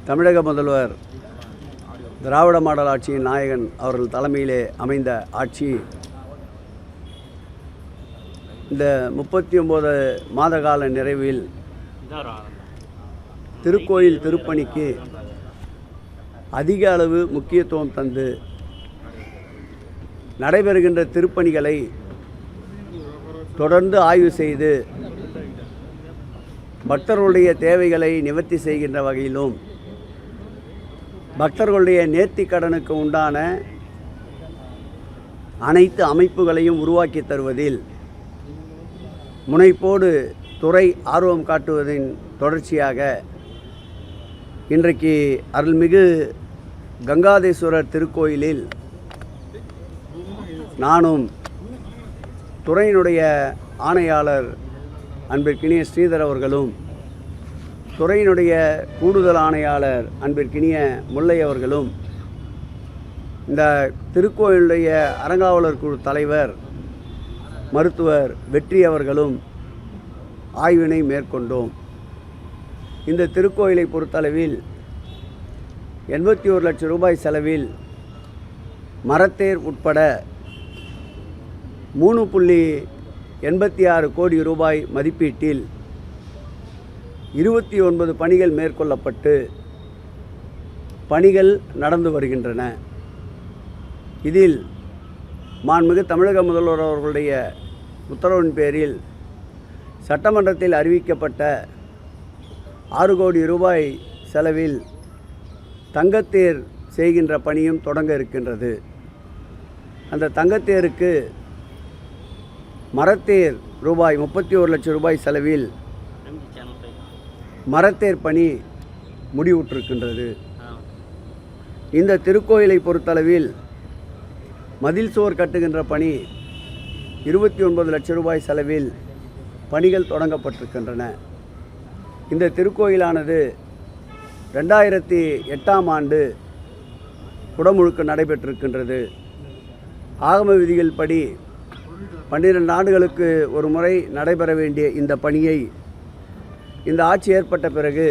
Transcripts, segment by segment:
தமிழக முதல்வர் திராவிட மாடல் ஆட்சியின் நாயகன் அவர்கள் தலைமையிலே அமைந்த ஆட்சி இந்த 39 மாத கால நிறைவில் திருக்கோயில் திருப்பணிக்கு அதிக அளவு முக்கியத்துவம் தந்து நடைபெறுகின்ற திருப்பணிகளை தொடர்ந்து ஆய்வு செய்து பக்தர்களுடைய தேவைகளை நிவர்த்தி செய்கின்ற வகையிலும் பக்தர்களுடைய நேர்த்திக் கடனுக்கு உண்டான அனைத்து அமைப்புகளையும் உருவாக்கி தருவதில் முனைப்போடு துறை ஆர்வம் காட்டுவதின் தொடர்ச்சியாக இன்றைக்கு அருள்மிகு கங்காதேஸ்வரர் திருக்கோயிலில் நானும் துறையினுடைய ஆணையாளர் அன்பிற்கினிய ஸ்ரீதர் அவர்களும் துறையினுடைய கூடுதல் ஆணையாளர் அன்பிற்கினிய முல்லை அவர்களும் இந்த திருக்கோயிலுடைய அறங்காவலர் குழு தலைவர் மருத்துவர் வெற்றி அவர்களும் ஆய்வினை மேற்கொண்டோம். இந்த திருக்கோயிலை பொறுத்தளவில் 81 லட்சம் ரூபாய் செலவில் மரத்தேர் உட்பட 3.86 கோடி ரூபாய் மதிப்பீட்டில் 29 பணிகள் மேற்கொள்ளப்பட்டு பணிகள் நடந்து வருகின்றன. இதில் மாண்புமிகு தமிழக முதல்வர் அவர்களுடைய உத்தரவின் பேரில் சட்டமன்றத்தில் அறிவிக்கப்பட்ட 6 கோடி ரூபாய் செலவில் தங்கத்தேர் செய்கின்ற பணியும் தொடங்க இருக்கின்றது. அந்த தங்கத்தேருக்கு மரத்தேர் ரூபாய் 31 லட்சம் ரூபாய் செலவில் மரத்தேர் பணி முடிவுற்றிருக்கின்றது. இந்த திருக்கோயிலை பொறுத்தளவில் மதில் சுவர் கட்டுகின்ற பணி 29 லட்சம் ரூபாய் செலவில் பணிகள் தொடங்கப்பட்டிருக்கின்றன. இந்த திருக்கோயிலானது 2008ஆம் ஆண்டு குடமுழுக்கு நடைபெற்றிருக்கின்றது. ஆகம விதிகள் படி 12 ஆண்டுகளுக்கு ஒரு முறை நடைபெற வேண்டிய இந்த பணியை இந்த ஆட்சி ஏற்பட்ட பிறகு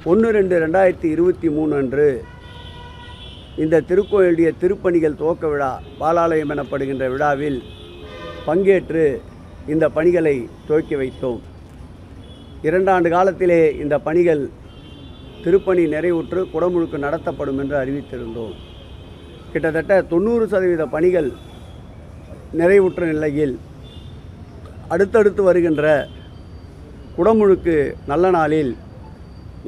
1/2/2023 அன்று இந்த திருக்கோயிலுடைய திருப்பணிகள் துவக்க விழா பாலாலயம் எனப்படுகின்ற விழாவில் பங்கேற்று இந்த பணிகளை துவக்கி வைத்தோம். 2 ஆண்டு காலத்திலே இந்த பணிகள் திருப்பணி நிறைவுற்று குடமுழுக்கு நடத்தப்படும் என்று அறிவித்திருந்தோம். கிட்டத்தட்ட 90% பணிகள் நிறைவுற்ற நிலையில் அடுத்தடுத்து வருகின்ற குடமுழுக்கு நல்ல நாளில்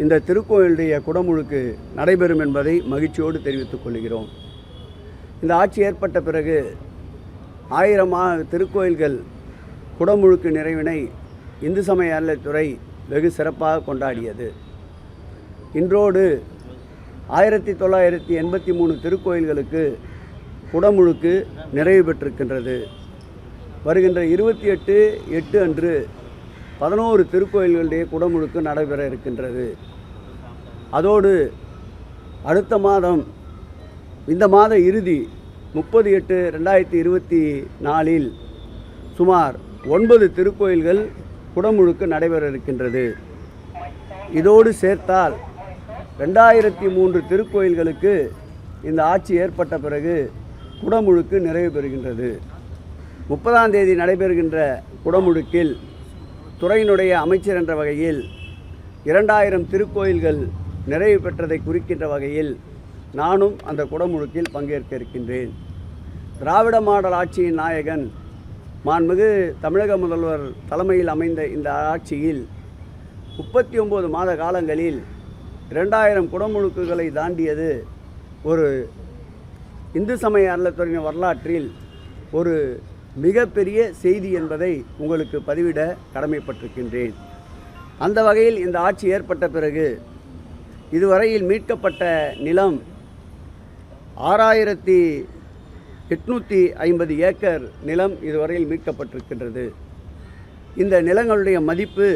இந்த திருக்கோயிலுடைய குடமுழுக்கு நடைபெறும் என்பதை மகிழ்ச்சியோடு தெரிவித்துக் கொள்கிறோம். இந்த ஆட்சி ஏற்பட்ட பிறகு 1000 திருக்கோயில்கள் குடமுழுக்கு நிறைவினை இந்து சமய அறநிலையத்துறை வெகு சிறப்பாக கொண்டாடியது. இன்றோடு 1983 திருக்கோயில்களுக்கு குடமுழுக்கு நிறைவு பெற்றிருக்கின்றது. வருகின்ற 28/8 அன்று 11 திருக்கோயில்களுடைய குடமுழுக்கு நடைபெற இருக்கின்றது. அதோடு அடுத்த மாதம் இந்த மாத இறுதி 30/8/2024 சுமார் 9 திருக்கோயில்கள் குடமுழுக்கு நடைபெற இருக்கின்றது. இதோடு சேர்த்தால் 2003 திருக்கோயில்களுக்கு இந்த ஆட்சி ஏற்பட்ட பிறகு குடமுழுக்கு நிறைவு பெறுகின்றது. 30ஆம் தேதி நடைபெறுகின்ற குடமுழுக்கில் துறையினுடைய அமைச்சர் என்ற வகையில் 2000 திருக்கோயில்கள் நிறைவு பெற்றதை குறிக்கின்ற வகையில் நானும் அந்த குடமுழுக்கில் பங்கேற்க இருக்கின்றேன். திராவிட மாடல் ஆட்சியின் நாயகன் மாண்புமிகு தமிழக முதல்வர் தலைமையில் அமைந்த இந்த ஆட்சியில் 39 மாத காலங்களில் 2000 குடமுழுக்குகளை தாண்டியது ஒரு இந்து சமய அறநிலையத்துறையின் வரலாற்றில் ஒரு மிகப்பெரிய செய்தி என்பதை உங்களுக்கு பதிவிட கடமைப்பட்டிருக்கின்றேன். அந்த வகையில் இந்த ஆட்சி ஏற்பட்ட பிறகு இதுவரையில் மீட்கப்பட்ட நிலம் 6850 ஏக்கர் நிலம் இதுவரையில் மீட்கப்பட்டிருக்கின்றது. இந்த நிலங்களுடைய மதிப்பு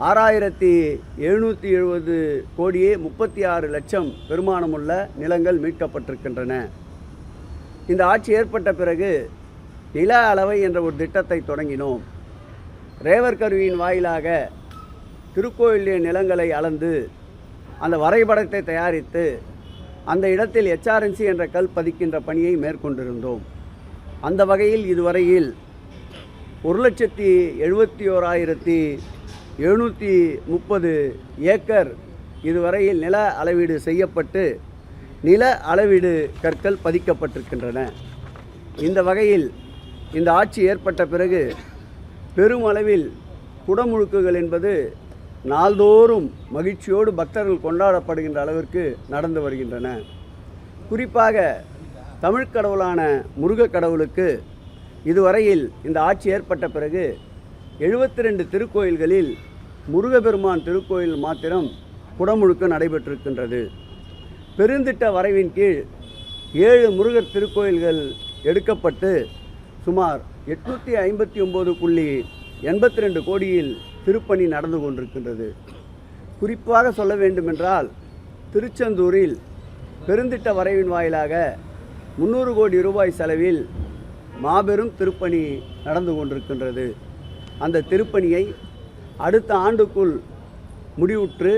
6770 கோடியே 36 லட்சம் பெருமானமுள்ள நிலங்கள் மீட்கப்பட்டிருக்கின்றன. இந்த ஆட்சி ஏற்பட்ட பிறகு நில அளவை என்ற ஒரு திட்டத்தை தொடங்கினோம். ரேவர் கருவியின் வாயிலாக திருக்கோயிலுடைய நிலங்களை அளந்து அந்த வரைபடத்தை தயாரித்து அந்த இடத்தில் HRNC என்ற கல் பதிக்கின்ற பணியை மேற்கொண்டிருந்தோம். அந்த வகையில் இதுவரையில் 1,71,730 ஏக்கர் இதுவரையில் நில அளவீடு செய்யப்பட்டு நில அளவீடு கற்கள் பதிக்கப்பட்டிருக்கின்றன. இந்த வகையில் இந்த ஆட்சி ஏற்பட்ட பிறகு பெருமளவில் குடமுழுக்குகள் என்பது நாள்தோறும் மகிழ்ச்சியோடு பக்தர்கள் கொண்டாடப்படுகின்ற அளவிற்கு நடந்து வருகின்றன. குறிப்பாக தமிழ் கடவுளான முருகக் கடவுளுக்கு இதுவரையில் இந்த ஆட்சி ஏற்பட்ட பிறகு 72 திருக்கோயில்களில் முருகப்பெருமான் திருக்கோயில் மாத்திரம் குடமுழுக்கு நடைபெற்றிருக்கின்றது. பெருந்திட்ட வரைவின் கீழ் 7 முருகர் திருக்கோயில்கள் எடுக்கப்பட்டு சுமார் 859.82 கோடியில் திருப்பணி நடந்து கொண்டிருக்கின்றது. குறிப்பாக சொல்ல வேண்டுமென்றால் திருச்செந்தூரில் பெருந்திட்ட வரைவின் வாயிலாக 300 கோடி ரூபாய் செலவில் மாபெரும் திருப்பணி நடந்து கொண்டிருக்கின்றது. அந்த திருப்பணியை அடுத்த ஆண்டுக்குள் முடிவுற்று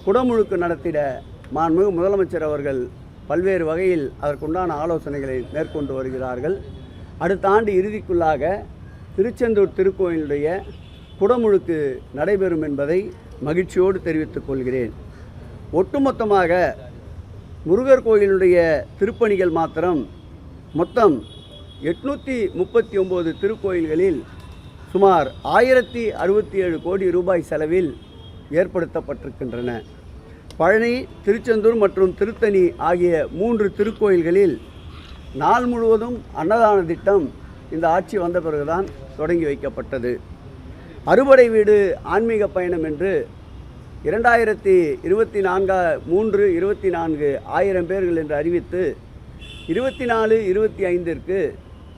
குடமுழுக்கு நடத்திட மாண்புமிகு முதலமைச்சர் அவர்கள் பல்வேறு வகையில் அதற்குண்டான ஆலோசனைகளை மேற்கொண்டு வருகிறார்கள். அடுத்த ஆண்டு இறுதிக்குள்ளாக திருச்செந்தூர் திருக்கோயிலுடைய குடமுழுக்கு நடைபெறும் என்பதை மகிழ்ச்சியோடு தெரிவித்துக் கொள்கிறேன். ஒட்டுமொத்தமாக முருகர் கோயிலுடைய திருப்பணிகள் மாத்திரம் மொத்தம் 839 திருக்கோயில்களில் சுமார் 1067 கோடி ரூபாய் செலவில் ஏற்படுத்தப்பட்டிருக்கின்றன. பழனி, திருச்செந்தூர் மற்றும் திருத்தணி ஆகிய 3 திருக்கோயில்களில் நாள் முழுவதும் அன்னதான திட்டம் இந்த ஆட்சி வந்த பிறகுதான் தொடங்கி வைக்கப்பட்டது. அறுபடை வீடு ஆன்மீக பயணம் என்று 2024 1000 பேர்கள் என்று அறிவித்து 24-25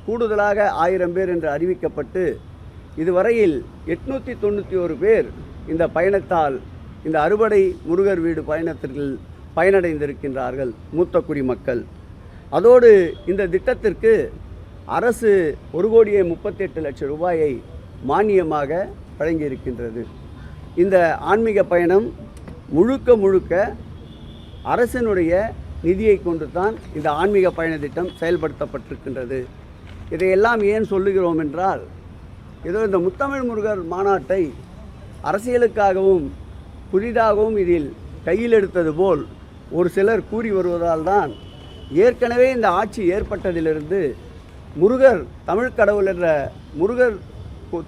கூடுதலாக 1000 பேர் என்று அறிவிக்கப்பட்டு இதுவரையில் 891 பேர் இந்த பயணத்தால் இந்த அறுபடை முருகர் வீடு பயணத்திற்கு பயனடைந்திருக்கின்றார்கள் மூத்த குடிமக்கள். அதோடு இந்த திட்டத்திற்கு அரசு 1,38,00,000 ரூபாயை மானியமாக வழங்கியிருக்கின்றது. இந்த ஆன்மீக பயணம் முழுக்க அரசினுடைய நிதியை கொண்டு தான் இந்த ஆன்மீக பயண திட்டம் செயல்படுத்தப்பட்டிருக்கின்றது. இதையெல்லாம் ஏன் சொல்லுகிறோம் என்றால், ஏதோ இந்த முத்தமிழ் முருகர் மாநாட்டை அரசியலுக்காகவும் புதிதாகவும் இதில் கையில் எடுத்தது போல் ஒரு சிலர் கூறி வருவதால் தான் ஏற்கனவே இந்த ஆட்சி ஏற்பட்டதிலிருந்து முருகர் தமிழ் கடவுள் என்ற முருகர்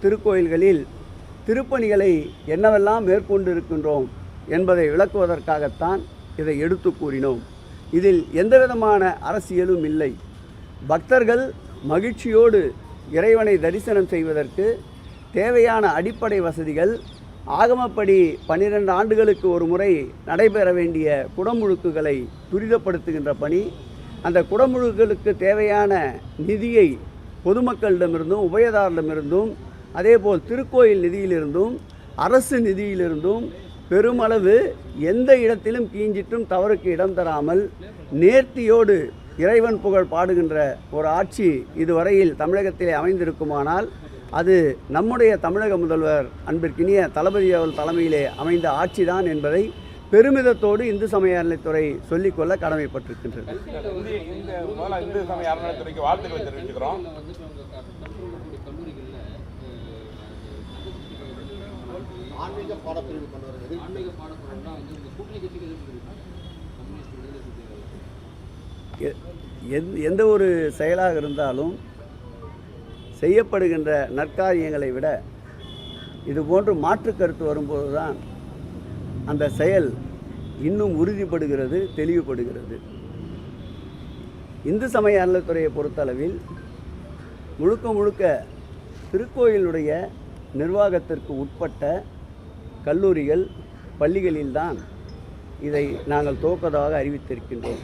திருக்கோயில்களில் திருப்பணிகளை என்னவெல்லாம் மேற்கொண்டு இருக்கின்றோம் என்பதை விளக்குவதற்காகத்தான் இதை எடுத்து கூறினோம். இதில் எந்தவிதமான அரசியலும் இல்லை. பக்தர்கள் மகிழ்ச்சியோடு இறைவனை தரிசனம் செய்வதற்கு தேவையான அடிப்படை வசதிகள் ஆகமப்படி 12 ஆண்டுகளுக்கு ஒரு முறை நடைபெற வேண்டிய குடமுழுக்குகளை துரிதப்படுத்துகின்ற பணி, அந்த குடமுழுக்குகளுக்கு தேவையான நிதியை பொதுமக்களிடமிருந்தும் உபயதாரிடமிருந்தும் அதேபோல் திருக்கோயில் நிதியிலிருந்தும் அரசு நிதியிலிருந்தும் பெருமளவு எந்த இடத்திலும் கீஞ்சிட்டும் தவறுக்கு இடம் தராமல் நேர்த்தியோடு இறைவன் புகழ் பாடுகின்ற ஒரு ஆட்சி இதுவரையில் தமிழகத்திலே அமைந்திருக்குமானால் அது நம்முடைய தமிழக முதல்வர் அன்பிற்கினிய தளபதி அவர்கள் தலைமையிலே அமைந்த ஆட்சிதான் என்பதை பெருமிதத்தோடு இந்து சமய அறநிலைத்துறை சொல்லிக்கொள்ள கடமைப்பட்டிருக்கின்றது. இந்து சமய அறநிலைத்துறைக்கு வாழ்த்துக்களை தெரிவிக்கிறோம். எந்த ஒரு செயலாக இருந்தாலும் செய்யப்படுகின்ற நற்காரியங்களை விட இதுபோன்று மாற்று கருத்து வரும்போது தான் அந்த செயல் இன்னும் உறுதிப்படுகிறது, தெளிவுபடுகிறது. இந்து சமய அறநிலைத்துறையை பொறுத்தளவில் முழுக்க திருக்கோயிலுடைய நிர்வாகத்திற்கு உட்பட்ட கல்லூரிகள், பள்ளிகளில்தான் இதை நாங்கள் துவக்கதாக அறிவித்திருக்கின்றோம்.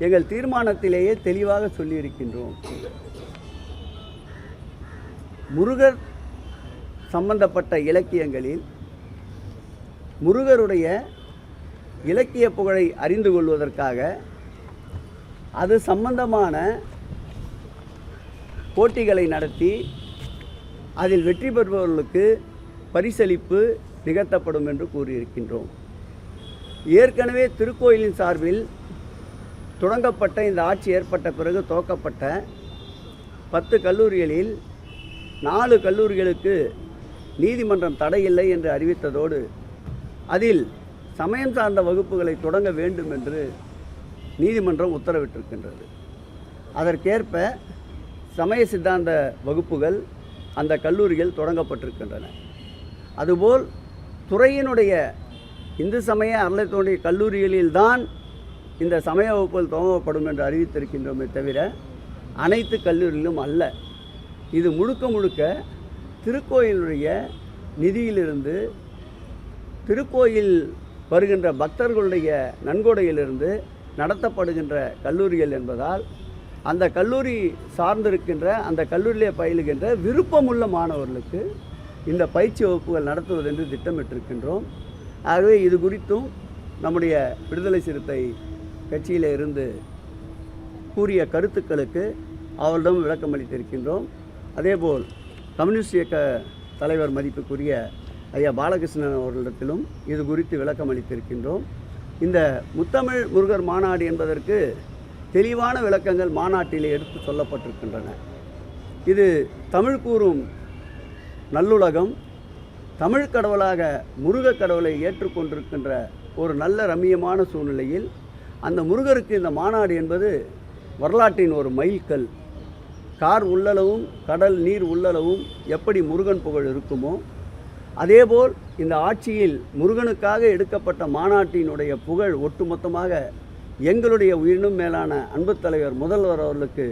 எங்கள் தீர்மானத்திலேயே தெளிவாக சொல்லியிருக்கின்றோம். முருகர் சம்பந்தப்பட்ட இலக்கியங்களில் முருகருடைய இலக்கிய புகழை அறிந்து கொள்வதற்காக அது சம்பந்தமான போட்டிகளை நடத்தி அதில் வெற்றி பெறுபவர்களுக்கு பரிசளிப்பு நிகழ்த்தப்படும் என்று கூறியிருக்கின்றோம். ஏற்கனவே திருக்கோயிலின் சார்பில் தொடங்கப்பட்ட இந்த ஆட்சி ஏற்பட்ட பிறகு துவக்கப்பட்ட 10 கல்லூரிகளில் 4 கல்லூரிகளுக்கு நீதிமன்றம் தடையில்லை என்று அறிவித்ததோடு அதில் சமயம் சார்ந்த வகுப்புகளை தொடங்க வேண்டும் என்று நீதிமன்றம் உத்தரவிட்டிருக்கின்றது. அதற்கேற்ப சமய சித்தாந்த வகுப்புகள் அந்த கல்லூரிகள் தொடங்கப்பட்டிருக்கின்றன. அதுபோல் துறையினுடைய இந்து சமய அறநிலையத்துறை கல்லூரிகளில்தான் இந்த சமய வகுப்புகள் துவங்கப்படும் என்று அறிவித்திருக்கின்றோமே தவிர அனைத்து கல்லூரிகளிலும் அல்ல. இது முழுக்க முழுக்க திருக்கோயிலுடைய நிதியிலிருந்து, திருக்கோயில் வருகின்ற பக்தர்களுடைய நன்கொடையிலிருந்து நடத்தப்படுகின்ற கல்லூரிகள் என்பதால் அந்த கல்லூரி சார்ந்திருக்கின்ற, அந்த கல்லூரியிலே பயிலுகின்ற விருப்பமுள்ள மாணவர்களுக்கு இந்த பயிற்சி வகுப்புகள் நடத்துவதென்று திட்டமிட்டிருக்கின்றோம். ஆகவே இது குறித்தும் நம்முடைய விடுதலை சிறுத்தை கட்சியில் இருந்து கூறிய கருத்துக்களுக்கு அவரிடம் விளக்கம் அளித்திருக்கின்றோம். அதேபோல் கம்யூனிஸ்ட் இயக்க தலைவர் மதிப்புக்குரிய ஐயா பாலகிருஷ்ணன் அவர்களிடத்திலும் இது குறித்து விளக்கம் அளித்திருக்கின்றோம். இந்த முத்தமிழ் முருகர் மாநாடு என்பதற்கு தெளிவான விளக்கங்கள் மாநாட்டிலே எடுத்து சொல்லப்பட்டிருக்கின்றன. இது தமிழ் கூறும் நல்லுலகம், தமிழ் கடவுளாக முருகக் கடவுளை ஏற்றுக்கொண்டிருக்கின்ற ஒரு நல்ல ரம்மியமான சூழ்நிலையில் அந்த முருகருக்கு இந்த மாநாடு என்பது வரலாற்றின் ஒரு மைல்கல். கார் உள்ளளவும் கடல் நீர் உள்ளளவும் எப்படி முருகன் புகழ் இருக்குமோ அதேபோல் இந்த ஆட்சியில் முருகனுக்காக எடுக்கப்பட்ட மாநாட்டினுடைய புகழ் ஒட்டுமொத்தமாக எங்களுடைய உயிரினும் மேலான அன்பு தலைவர் முதல்வர் அவர்களுக்கு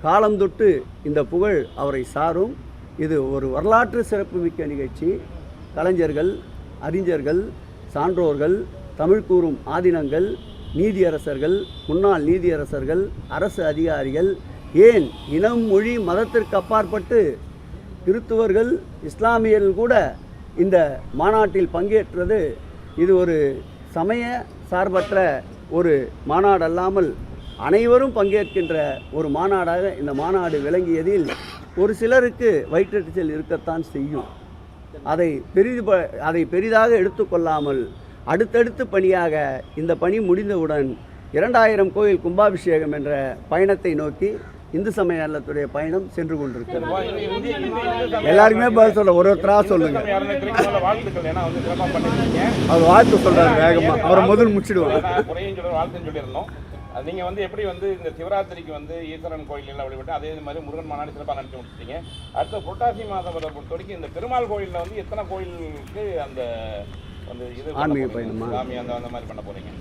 காலம் தொட்டு இந்த புகழ் அவரை சாரும். இது ஒரு வரலாற்று சிறப்புமிக்க நிகழ்ச்சி. கலைஞர்கள், அறிஞர்கள், சான்றோர்கள், தமிழ் கூறும் ஆதீனங்கள், நீதியரசர்கள், முன்னாள் நீதியரசர்கள், அரசு அதிகாரிகள், ஏன் இனம் மொழி மதத்திற்கு அப்பாற்பட்டு கிறித்துவர்கள், இஸ்லாமியர்கள் கூட இந்த மாநாட்டில் பங்கேற்றது இது ஒரு சமய சார்பற்ற ஒரு மாநாடு அல்லாமல் அனைவரும் பங்கேற்கின்ற ஒரு மாநாடாக இந்த மாநாடு விளங்கியதில் ஒரு சிலருக்கு வயிற்றெரிச்சல் இருக்கத்தான் செய்யும். அதை பெரிதாக எடுத்துக்கொள்ளாமல் அடுத்தடுத்து பணியாக இந்த பணி முடிந்தவுடன் 2000 கோயில் கும்பாபிஷேகம் என்ற பயணத்தை நோக்கி இந்து சமய அறநிலையத்துடைய பயணம் சென்று கொண்டிருக்கிறது. எல்லாருமே பதில் சொல்ல ஒருத்தராக சொல்லுங்க. அவர் வாழ்த்து சொல்றாரு வேகமா, அவரை முதல் முடிச்சிடுவாங்க. நீங்கள் எப்படி இந்த சிவராத்திரிக்கு ஈஸ்வரன் கோயிலில் வழிபட்டு அதே மாதிரி முருகன் மாநாடு சிறப்பாக நடத்தி முடிச்சிட்டீங்க. அடுத்த புரட்டாசி மாதம் பொறுத்த வரைக்கும் இந்த பெருமாள் கோயிலில் எத்தனை கோயிலுக்கு அந்த இது ஆன்மீக பயணமா அந்த மாதிரி பண்ண போறீங்க?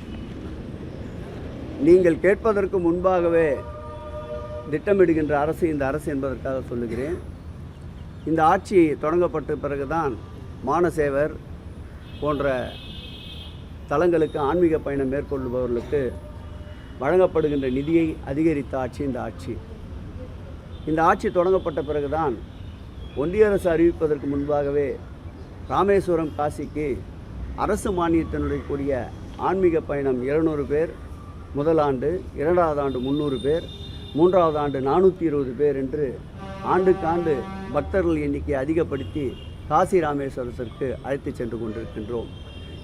நீங்கள் கேட்பதற்கு முன்பாகவே திட்டமிடுகின்ற அரசு இந்த அரசு என்பதற்காக சொல்லுகிறேன். இந்த ஆட்சி தொடங்கப்பட்ட பிறகுதான் மானசேவர் போன்ற தலங்களுக்கு ஆன்மீக பயணம் மேற்கொள்பவர்களுக்கு வழங்கப்படுகின்ற நிதியை அதிகரித்த ஆட்சி இந்த ஆட்சி. இந்த ஆட்சி தொடங்கப்பட்ட பிறகுதான் ஒன்றிய அரசு அறிவிப்பதற்கு முன்பாகவே ராமேஸ்வரம் காசிக்கு அரசு மானியத்தினுடைய கூடிய ஆன்மீக பயணம் 200 பேர் முதல் ஆண்டு, 2வது ஆண்டு 300 பேர், 3வது ஆண்டு 420 பேர் என்று ஆண்டுக்காண்டு பக்தர்கள் எண்ணிக்கையை அதிகப்படுத்தி காசி ராமேஸ்வரத்திற்கு அழைத்து சென்று கொண்டிருக்கின்றோம்.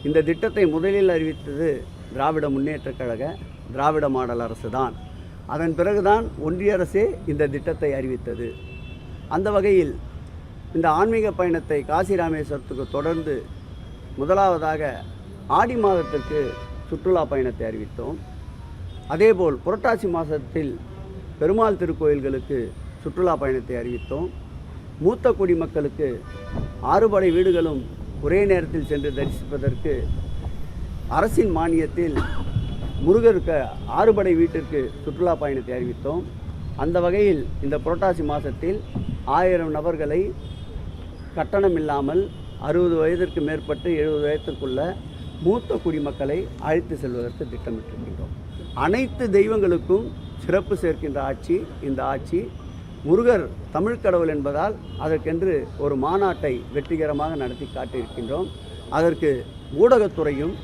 இந்த திட்டத்தை முதலில் அறிவித்தது திராவிட முன்னேற்றக் கழக திராவிட மாடல் அரசு தான். அதன் பிறகுதான் ஒன்றிய அரசே இந்த திட்டத்தை அறிவித்தது. அந்த வகையில் இந்த ஆன்மீக பயணத்தை காசி ராமேஸ்வரத்துக்கு தொடர்ந்து முதலாவதாக ஆடி மாதத்திற்கு சுற்றுலா பயணத்தை அறிவித்தோம். அதேபோல் புரட்டாசி மாதத்தில் பெருமாள் திருக்கோயில்களுக்கு சுற்றுலா பயணத்தை அறிவித்தோம். மூத்த குடிமக்களுக்கு 6 படை வீடுகளும் ஒரே நேரத்தில் சென்று தரிசிப்பதற்கு அரசின் மானியத்தில் முருகருக்கு 6 படை வீட்டிற்கு சுற்றுலா பயணத்தை அறிவித்தோம். அந்த வகையில் இந்த புரட்டாசி மாதத்தில் 1000 நபர்களை கட்டணம் இல்லாமல் 60 வயதிற்கு மேற்பட்டு 70 வயதிற்குள்ள மூத்த குடிமக்களை அழைத்து செல்வதற்கு திட்டமிட்டிருக்கின்றோம். அனைத்து தெய்வங்களுக்கும் சிறப்பு சேர்க்கின்ற ஆட்சி இந்த ஆட்சி. முருகர் தமிழ் கடவுள் என்பதால் அதற்கென்று ஒரு மாநாட்டை வெற்றிகரமாக நடத்தி காட்டியிருக்கின்றோம். அதற்கு ஊடகத்துறையும்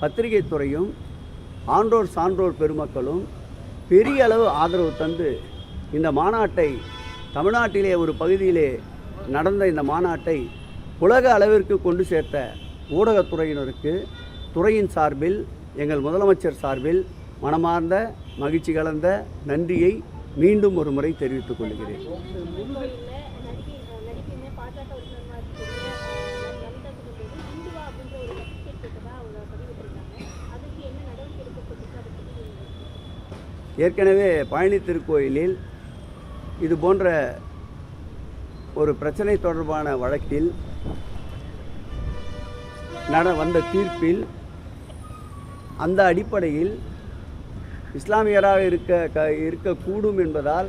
பத்திரிகை துறையும் ஆன்றோர் சான்றோர் பெருமக்களும் பெரிய அளவு ஆதரவு தந்து இந்த மாநாட்டை தமிழ்நாட்டிலே ஒரு பகுதியிலே நடந்த இந்த மாநாட்டை உலக அளவிற்கு கொண்டு சேர்த்த ஊடகத்துறையினருக்கு, துறையின் சார்பில், எங்கள் முதலமைச்சர் சார்பில் மனமார்ந்த மகிழ்ச்சி கலந்த நன்றியை மீண்டும் ஒரு முறை தெரிவித்துக் கொள்கிறேன். ஏற்கனவே பழனி திருக்கோயிலில் இது போன்ற ஒரு பிரச்சனை தொடர்பான வழக்கில் வந்த தீர்ப்பில் அந்த அடிப்படையில் இஸ்லாமியராக இருக்கக்கூடும் என்பதால்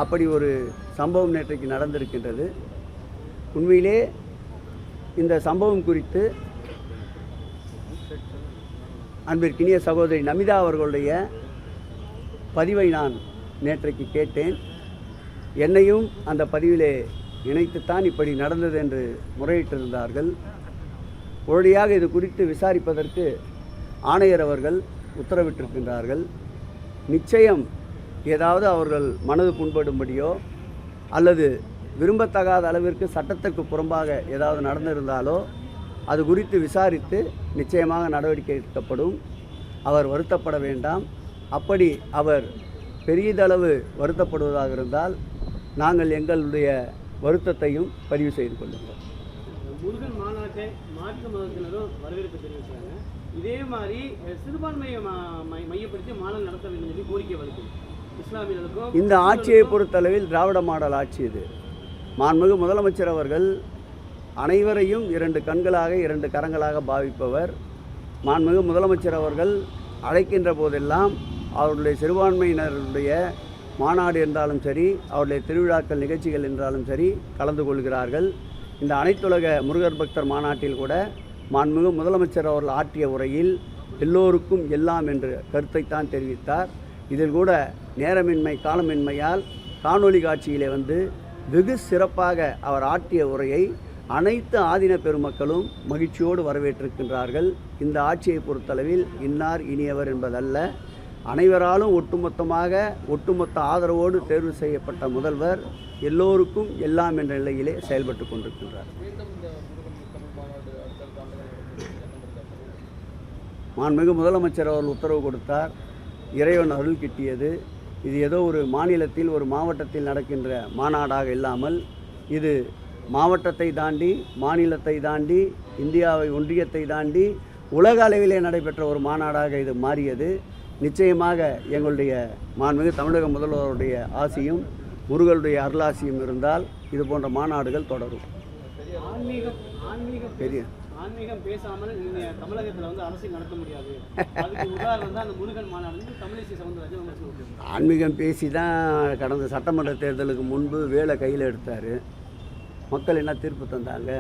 அப்படி ஒரு சம்பவம் நேற்றைக்கு நடந்திருக்கின்றது. உண்மையிலே இந்த சம்பவம் குறித்து அன்பிற்கினிய சகோதரி நமிதா அவர்களுடைய பதிவை நான் நேற்றைக்கு கேட்டேன். என்னையும் அந்த பதிவிலே இணைத்துத்தான் இப்படி நடந்தது என்று முறையிட்டிருந்தார்கள். உடனடியாக இது குறித்து விசாரிப்பதற்கு ஆணையர் அவர்கள் உத்தரவிட்டிருக்கின்றார்கள். நிச்சயம் ஏதாவது அவர்கள் மனது புண்படும்படியோ அல்லது விரும்பத்தகாத அளவிற்கு சட்டத்திற்கு புறம்பாக ஏதாவது நடந்திருந்தாலோ அது குறித்து விசாரித்து நிச்சயமாக நடவடிக்கை எடுக்கப்படும். அவர் வருத்தப்பட வேண்டாம். அப்படி அவர் பெரியதளவு வருத்தப்படுவதாக இருந்தால் நாங்கள் எங்களுடைய வருத்தத்தையும் பதிவு செய்து கொள்ளுங்கள். முருகன் மாநாட்டை மாற்று மதத்தினரும் வரவேற்பு தெரிவிக்கிறாங்க. இதே மாதிரி சிறுபான்மையை மையப்படுத்தி மாநாடு நடத்த வேண்டும் என்று கோரிக்கை வலுக்கும் இஸ்லாமியர்களுக்கும். இந்த ஆட்சியை பொறுத்தளவில் திராவிட மாடல் ஆட்சி இது. மாண்புமிகு முதலமைச்சர் அவர்கள் அனைவரையும் இரண்டு கண்களாக இரண்டு கரங்களாக பாவிப்பவர். மாண்புமிகு முதலமைச்சர் அவர்கள் அழைக்கின்ற போதெல்லாம் அவருடைய சிறுபான்மையினருடைய மாநாடு என்றாலும் சரி, அவருடைய திருவிழாக்கள் நிகழ்ச்சிகள் என்றாலும் சரி கலந்து கொள்கிறார்கள். இந்த அனைத்துலக முருகர் பக்தர் மாநாட்டில் கூட மாண்புமிகு முதலமைச்சர் அவர்கள் ஆற்றிய உரையில் எல்லோருக்கும் எல்லாம் என்ற கருத்தைத்தான் தெரிவித்தார். இதில் கூட நேரமின்மை காலமின்மையால் காணொலி காட்சியிலே வந்து வெகு சிறப்பாக அவர் ஆற்றிய உரையை அனைத்து ஆதீன பெருமக்களும் மகிழ்ச்சியோடு வரவேற்றிருக்கின்றார்கள். இந்த ஆட்சியை பொறுத்தளவில் இன்னார் இனியவர் என்பதல்ல, அனைவராலும் ஒட்டுமொத்த ஆதரவோடு தேர்வு செய்யப்பட்ட முதல்வர் எல்லோருக்கும் எல்லாம் என்ற நிலையிலே செயல்பட்டு கொண்டிருக்கின்றார். மாண்புமிகு முதலமைச்சர் அவர்கள் உத்தரவு கொடுத்தார். இறைவன் அருள் கிட்டியது. இது ஏதோ ஒரு மாநிலத்தில் ஒரு மாவட்டத்தில் நடக்கின்ற மாநாடாக இல்லாமல் இது மாவட்டத்தை தாண்டி, மாநிலத்தை தாண்டி, இந்தியாவை ஒன்றியத்தை தாண்டி உலக அளவிலே நடைபெற்ற ஒரு மாநாடாக இது மாறியது. நிச்சயமாக எங்களுடைய மாண்புமிகு தமிழக முதல்வருடைய ஆசியும் முருகனுடைய அருளாசியும் இருந்தால் இது போன்ற மாநாடுகள் தொடரும். ஆன்மீகம் பேசாமல் தமிழகத்தில் வந்து அரசியல் நடத்த முடியாது. உதாரணம் தான் அந்த முருகன் மாநாடு. தமிழிசை சவுந்தரராஜன் ஆன்மீகம் பேசி தான் கடந்த சட்டமன்ற தேர்தலுக்கு முன்பு வேலை கையில் எடுத்தார். மக்கள் என்ன தீர்ப்பு தந்தாங்க?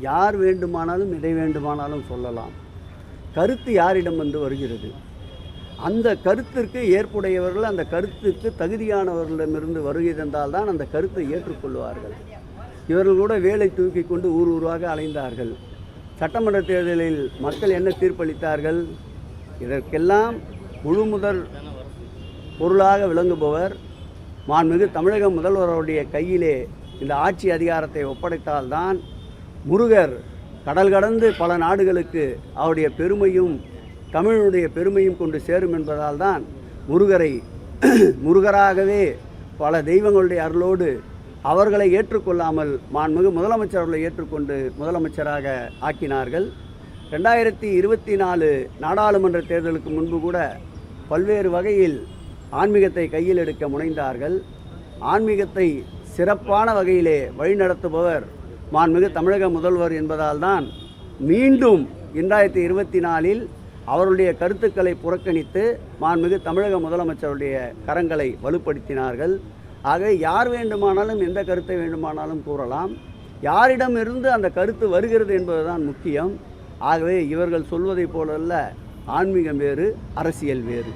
யார் வேண்டுமானாலும் எதை வேண்டுமானாலும் சொல்லலாம். கருத்து யாரிடம் வந்து வருகிறது, அந்த கருத்திற்கு ஏற்புடையவர்கள் அந்த கருத்துக்கு தகுதியானவர்களிடமிருந்து வருகை தந்தால்தான் அந்த கருத்தை ஏற்றுக்கொள்வார்கள். இவர்கள் கூட வேலை தூக்கி கொண்டு ஊராக அலைந்தார்கள். சட்டமன்ற தேர்தலில் மக்கள் என்ன தீர்ப்பளித்தார்கள்? இதற்கெல்லாம் முழுமுதல் பொருளாக விளங்குபவர் மாண்புமிகு தமிழக முதல்வருடைய கையிலே இந்த ஆட்சி அதிகாரத்தை ஒப்படைத்தால்தான் முருகர் கடல் கடந்து பல நாடுகளுக்கு அவருடைய பெருமையும் தமிழுடைய பெருமையும் கொண்டு சேரும் என்பதால் தான் முருகரை முருகராகவே பல தெய்வங்களுடைய அருளோடு அவர்களை ஏற்றுக்கொள்ளாமல் மாண்புமிகு முதலமைச்சர் அவர்களை ஏற்றுக்கொண்டு முதலமைச்சராக ஆக்கினார்கள். 2024 நாடாளுமன்ற தேர்தலுக்கு முன்பு கூட பல்வேறு வகையில் ஆன்மீகத்தை கையில் எடுக்க முனைந்தார்கள். ஆன்மீகத்தை சிறப்பான வகையிலே வழிநடத்துபவர் மாண்புமிகு தமிழக முதல்வர் என்பதால் தான் மீண்டும் 2024 அவருடைய கருத்துக்களை புறக்கணித்து மாண்புமிகு தமிழக முதலமைச்சருடைய கரங்களை வலுப்படுத்தினார்கள். ஆக யார் வேண்டுமானாலும் எந்த கருத்தை வேண்டுமானாலும் கூறலாம். யாரிடமிருந்து அந்த கருத்து வருகிறது என்பதுதான் முக்கியம். ஆகவே இவர்கள் சொல்வதைப் போலல்ல, ஆன்மீகம் வேறு, அரசியல் வேறு.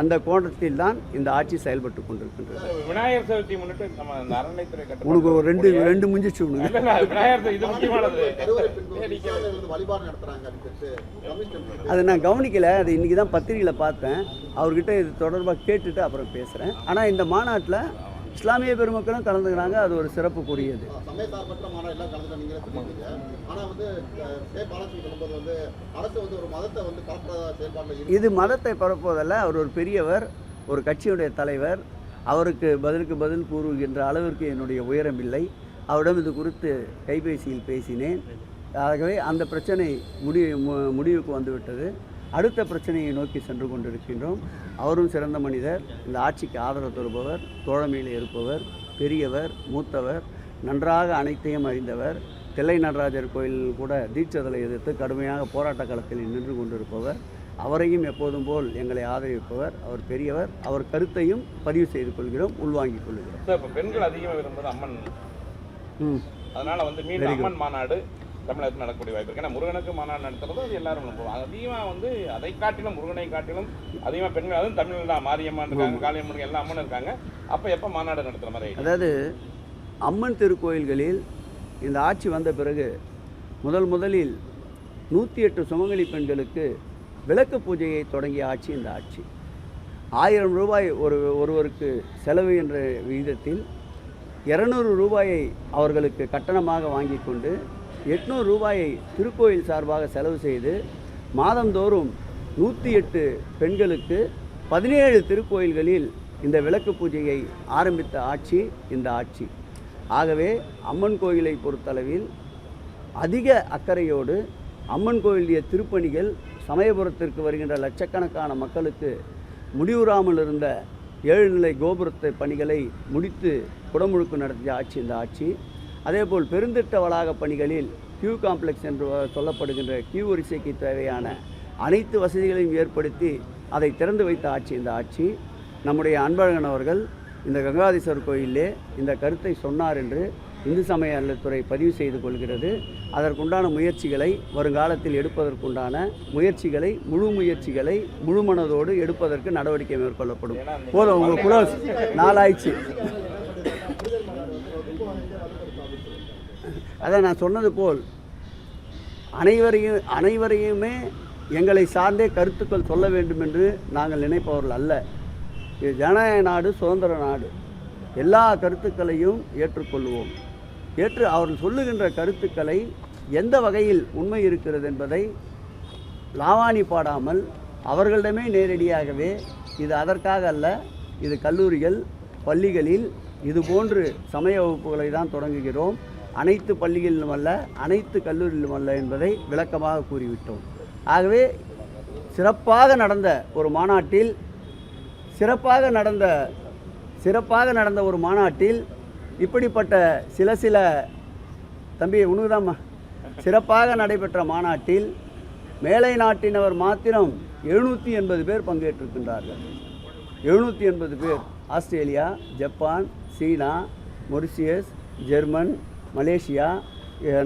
அந்த கோணத்தில் தான் இந்த ஆட்சி செயல்பட்டு கொண்டிருக்கின்றது. விநாயகர் சதுர்த்தி முன்னிட்டு நம்ம இந்த அறநிலைத்துறை உனக்கு ஒரு ரெண்டு முடிஞ்சிச்சு. அதை நான் கவனிக்கலை. அது இன்றைக்கி தான் பத்திரிகையில் பார்த்தேன். அவர்கிட்ட இது தொடர்பாக கேட்டுட்டு அப்புறம் பேசுகிறேன். ஆனால் இந்த மாநாட்டில் இஸ்லாமிய பெருமக்களும் கலந்துக்கிறாங்க. அது ஒரு சிறப்புக்குரியது. சமய சார்பற்ற மாநாடு எல்லாம் கலந்து நீங்களே சொல்லியிருக்கீங்க. ஆனால் வந்து பாலாஜி சொல்லும்போது வந்து அரசு வந்து ஒரு மதத்தை வந்து கலப்புற செயல்பாட்டில் இது மதத்தை பரப்புவதல்ல. அவர் ஒரு பெரியவர், ஒரு கட்சியுடைய தலைவர். அவருக்கு பதிலுக்கு பதில் கூறுகின்ற அளவிற்கு என்னுடைய உயரம் இல்லை. அவரிடம் இது குறித்து கைபேசியில் பேசினேன். ஆகவே அந்த பிரச்சனை முடிவுக்கு வந்துவிட்டது. அடுத்த பிரச்சனையை நோக்கி சென்று கொண்டிருக்கின்றோம். அவரும் சிறந்த மனிதர், இந்த ஆட்சிக்கு ஆதரவு தருபவர், தோழமையில் இருப்பவர், பெரியவர், மூத்தவர், நன்றாக அனைத்தையும் அறிந்தவர். தில்லை நடராஜர் கோயில் கூட தீட்சதலை எதிர்த்து கடுமையாக போராட்ட களத்தில் நின்று கொண்டிருப்பவர். அவரையும் எப்போதும் போல் எங்களை ஆதரிப்பவர். அவர் பெரியவர். அவர் கருத்தையும் பதிவு செய்து கொள்கிறோம், உள்வாங்கிக் கொள்கிறோம். இப்போ பெண்கள் அதிகமாக விரும்புவது அம்மன், அதனால வந்து மீண்டும் அம்மன் மாநாடு தமிழகத்தில் நடக்கக்கூடிய வாய்ப்பு இருக்கு. ஏன்னா முருகனுக்கு மாநாடு நடத்துறது அது எல்லாரும் நம்புவாங்க. அதிகமாக வந்து அதை காட்டிலும் முருகனை காட்டிலும் அதிகமாக பெண்கள், அதுவும் தமிழ் தான், மாரியம்மன் இருக்காங்க, காளியம்மன், எல்லா அம்மன் இருக்காங்க. அப்போ எப்போ மாநாடு நடத்துகிற மாதிரி? அதாவது அம்மன் திருக்கோயில்களில் இந்த ஆட்சி வந்த பிறகு முதலில் 108 சுமங்கலி பெண்களுக்கு விளக்கு பூஜையை தொடங்கிய ஆட்சி இந்த ஆட்சி. 1000 ரூபாய் ஒருவருக்கு செலவு என்ற விகிதத்தில் 200 ரூபாயை அவர்களுக்கு கட்டணமாக வாங்கி கொண்டு 800 ரூபாயை திருக்கோயில் சார்பாக செலவு செய்து மாதந்தோறும் 108 பெண்களுக்கு 17 திருக்கோயில்களில் இந்த விளக்கு பூஜையை ஆரம்பித்த ஆட்சி இந்த ஆட்சி. ஆகவே அம்மன் கோயிலை பொறுத்தளவில் அதிக அக்கறையோடு அம்மன் கோயிலுடைய திருப்பணிகள், சமயபுரத்திற்கு வருகின்ற லட்சக்கணக்கான மக்களுக்கு முடிவுறாமல் இருந்த 7 நிலை கோபுரத்தை பணிகளை முடித்து குடமுழுக்கு நடத்திய ஆட்சி இந்த ஆட்சி. அதேபோல் பெருந்திட்ட வளாக பணிகளில் கியூ காம்ப்ளெக்ஸ் என்று சொல்லப்படுகின்ற கியூ வரிசைக்கு தேவையான அனைத்து வசதிகளையும் ஏற்படுத்தி அதை திறந்து வைத்த ஆட்சி இந்த ஆட்சி. நம்முடைய அன்பழகன் அவர்கள் இந்த கங்காதீஸ்வரர் கோயிலே இந்த கருத்தை சொன்னார் என்று இந்து சமய அறநிலையத்துறை பதிவு செய்து கொள்கிறது. அதற்குண்டான முயற்சிகளை வருங்காலத்தில் எடுப்பதற்குண்டான முழு முயற்சிகளை முழு மனதோடு எடுப்பதற்கு நடவடிக்கை மேற்கொள்ளப்படும். போதும், உங்கள் குளோஸ் 4 ஆயிடுச்சு. அதான் நான் சொன்னது போல் அனைவரையுமே எங்களை சார்ந்தே கருத்துக்கள் சொல்ல வேண்டும் என்று நாங்கள் நினைப்பவர்கள் அல்ல. இது ஜனநாயக நாடு, சுதந்திர நாடு. எல்லா கருத்துக்களையும் ஏற்றுக்கொள்வோம். அவர்கள் சொல்லுகின்ற கருத்துக்களை எந்த வகையில் உண்மை இருக்கிறது என்பதை லாவாணி பாடாமல் அவர்களிடமே நேரடியாகவே, இது அதற்காக அல்ல, இது கல்லூரிகள், பள்ளிகளில் இதுபோன்று சமய வகுப்புகளை தான் தொடங்குகிறோம், அனைத்து பள்ளிகளிலும் அல்ல, அனைத்து கல்லூரியிலும் அல்ல என்பதை விளக்கமாக கூறிவிட்டோம். ஆகவே சிறப்பாக நடந்த ஒரு மாநாட்டில் இப்படிப்பட்ட சில தம்பி உனக்குதாம்மா சிறப்பாக நடைபெற்ற மாநாட்டில் மேலை நாட்டினவர் மாத்திரம் 780 பேர் பங்கேற்றிருக்கின்றார்கள். 780 பேர். ஆஸ்திரேலியா, ஜப்பான், சீனா, மொரிஷியஸ், ஜெர்மன், மலேசியா,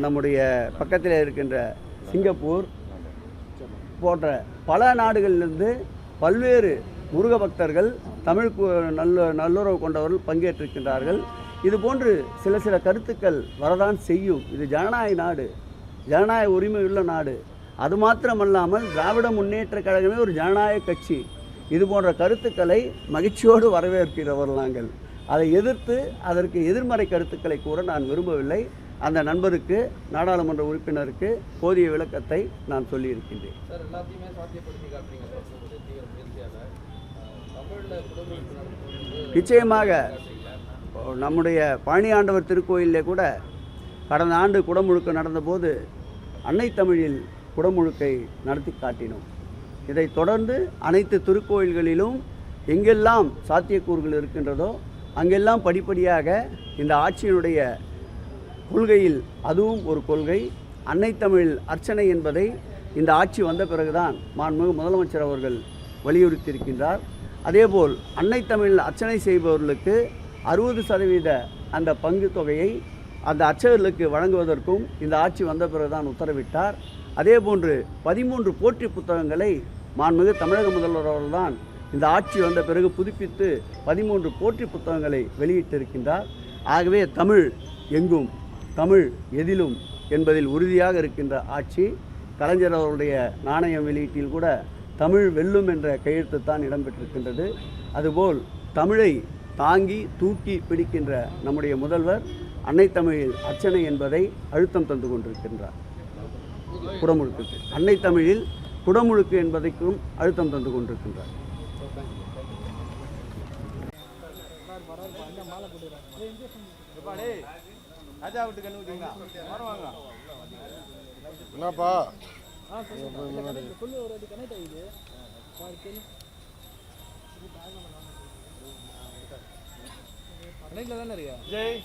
நம்முடைய பக்கத்தில் இருக்கின்ற சிங்கப்பூர் போன்ற பல நாடுகளிலிருந்து பல்வேறு முருக பக்தர்கள், தமிழ் நல்லுறவு கொண்டவர்கள் பங்கேற்றிருக்கின்றார்கள். இதுபோன்று சில கருத்துக்கள் வரதான் செய்யும். இது ஜனநாயக நாடு, ஜனநாயக உரிமையுள்ள நாடு. அது மாத்திரமல்லாமல் திராவிட முன்னேற்ற கழகமே ஒரு ஜனநாயக கட்சி. இது போன்ற கருத்துக்களை மகிழ்ச்சியோடு வரவேற்கிறவர்கள் நாங்கள். அதை எதிர்த்து அதற்கு எதிர்மறை கருத்துக்களை கூற நான் விரும்பவில்லை. அந்த நண்பருக்கு, நாடாளுமன்ற உறுப்பினருக்கு போதிய விளக்கத்தை நான் சொல்லியிருக்கின்றேன். நிச்சயமாக நம்முடைய பழனி ஆண்டவர் திருக்கோயிலே கூட கடந்த ஆண்டு குடமுழுக்கு நடந்தபோது அன்னை தமிழில் குடமுழுக்கை நடத்தி காட்டினோம். இதைத் தொடர்ந்து அனைத்து திருக்கோயில்களிலும் எங்கெல்லாம் சாத்தியக்கூறுகள் இருக்கின்றதோ அங்கெல்லாம் படிப்படியாக இந்த ஆட்சியினுடைய கொள்கையில் அதுவும் ஒரு கொள்கை, அன்னை தமிழ் அர்ச்சனை என்பதை இந்த ஆட்சி வந்த பிறகுதான் மாண்புமிகு முதலமைச்சர் அவர்கள் வலியுறுத்தியிருக்கின்றார். அதேபோல் அன்னை தமிழ் அர்ச்சனை செய்பவர்களுக்கு 60% அந்த பங்கு தொகையை அந்த அர்ச்சகர்களுக்கு வழங்குவதற்கும் இந்த ஆட்சி வந்த பிறகுதான் உத்தரவிட்டார். அதேபோன்று 13 போற்றி புத்தகங்களை மாண்புமிகு தமிழக முதல்வர் அவர்கள்தான் இந்த ஆட்சி வந்த பிறகு புதுப்பித்து 13 போற்றி புத்தகங்களை வெளியிட்டிருக்கின்றார். ஆகவே தமிழ் எங்கும், தமிழ் எதிலும் என்பதில் உறுதியாக இருக்கின்ற ஆட்சி. கலைஞர் அவருடைய நாணயம் வெளியீட்டில் கூட தமிழ் வெல்லும் என்ற கையெழுத்து தான் இடம்பெற்றிருக்கின்றது. அதுபோல் தமிழை தாங்கி தூக்கி பிடிக்கின்ற நம்முடைய முதல்வர் அன்னை தமிழில் அர்ச்சனை என்பதை அழுத்தம் தந்து கொண்டிருக்கின்றார். குடமுழுக்கு அன்னை தமிழில் குடமுழுக்கு என்பதைக்கும் அழுத்தம் தந்து கொண்டிருக்கின்றார். என்னப்பா ஜெய்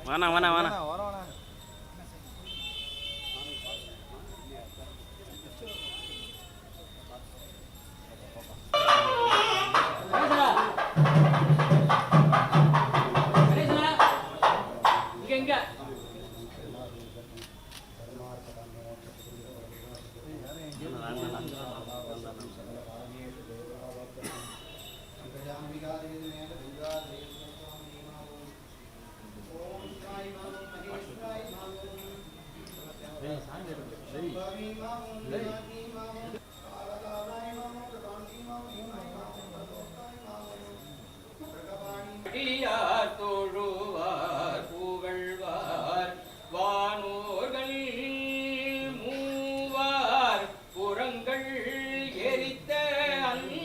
வேணாம் தொழுவார் புகழ்வார் வானோர்கள் மூவார் புறங்கள் எரித்த அன்று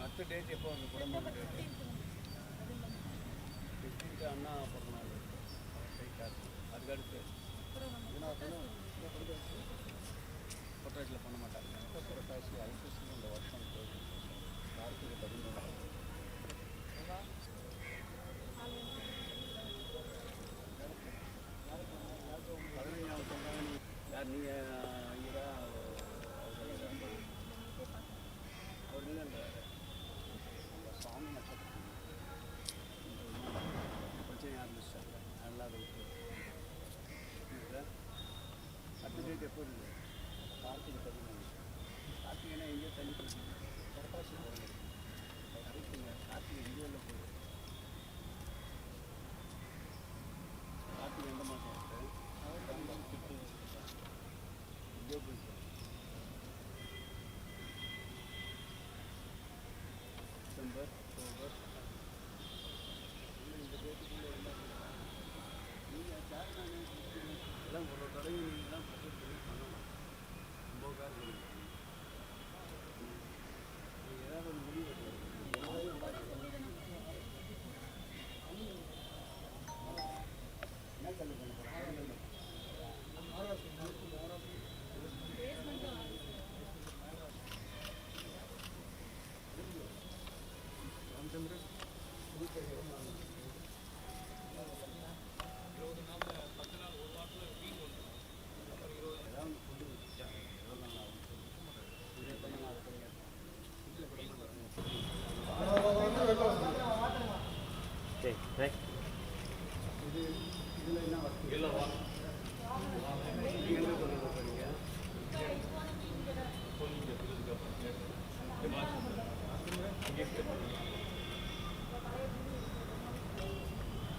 அடுத்த டேட் எப்போ வந்து குடம்பு டேட்டு 15th அண்ணா பிறந்த நாள் அதுக்கடுத்து புரட்டாசியில் பண்ண மாட்டாங்க. புரட்டாசி ஐசிசி இந்த வருஷம் கார்த்திகை 13 யார் நீங்கள் ஐயரா அவர் இல்லைன்றாரு சாமி நட்சத்திரம் பிரச்சனை ஆரம்பிச்சிட்டாங்க. நல்லா விட்டு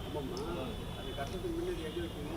ஆமாம்மா, அது கட்டத்துக்கு முன்னாடி எழுதி வச்சுங்க.